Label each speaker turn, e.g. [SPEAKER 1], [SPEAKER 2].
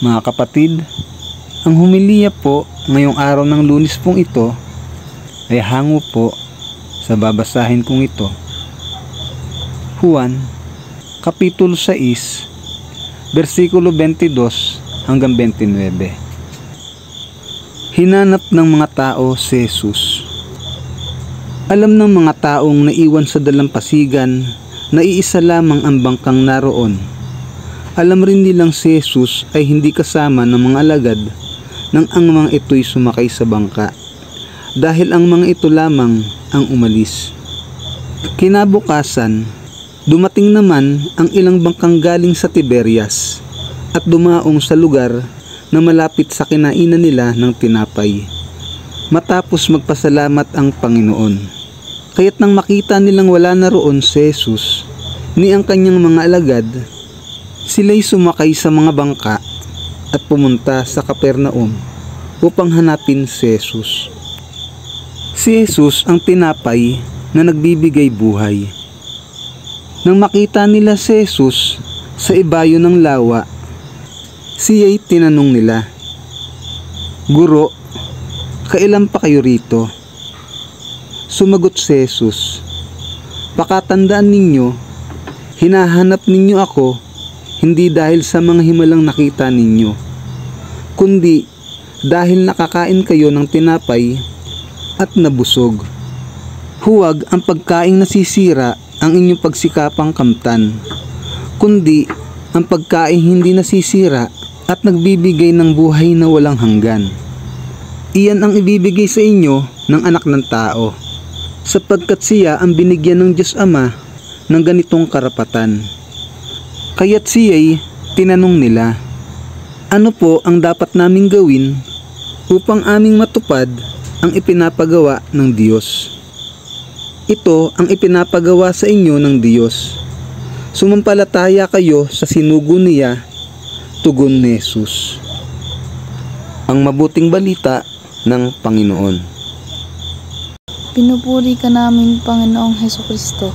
[SPEAKER 1] Mga kapatid, ang humiliya po ngayong araw ng Lunes pong ito ay hango po sa babasahin kong ito. Juan, Kapitulo 6, versikulo 22 hanggang 29. Hinanap ng mga tao si Jesus. Alam ng mga taong naiwan sa dalampasigan na iisa lamang ang bangkang naroon. Alam rin nilang si Jesus ay hindi kasama ng mga alagad nang ang mga ito'y sumakay sa bangka, dahil ang mga ito lamang ang umalis. Kinabukasan, dumating naman ang ilang bangkang galing sa Tiberias at dumaong sa lugar na malapit sa kinainan nila ng tinapay. Matapos magpasalamat ang Panginoon. Kaya't nang makita nilang wala na roon si Jesus ni ang kanyang mga alagad, sila'y sumakay sa mga bangka at pumunta sa Capernaum upang hanapin si Jesus. Si Jesus ang tinapay na nagbibigay buhay. Nang makita nila si Jesus sa ibayo ng lawa, siya'y tinanong nila, "Guro, kailan pa kayo rito?" Sumagot si Jesus, "Pakatandaan ninyo, hinahanap ninyo ako hindi dahil sa mga himalang nakita ninyo, kundi dahil nakakain kayo ng tinapay at nabusog. Huwag ang pagkaing nasisira ang inyong pagsikapang kamtan, kundi ang pagkaing hindi nasisira at nagbibigay ng buhay na walang hanggan. Iyan ang ibibigay sa inyo ng Anak ng Tao, sapagkat siya ang binigyan ng Diyos Ama ng ganitong karapatan." Kaya't siya'y tinanong nila, "Ano po ang dapat naming gawin upang aming matupad ang ipinapagawa ng Diyos?" "Ito ang ipinapagawa sa inyo ng Diyos. Sumampalataya kayo sa sinugo niya," tugon ni Jesus. Ang mabuting balita ng Panginoon.
[SPEAKER 2] Pinupuri ka namin, Panginoong Hesukristo.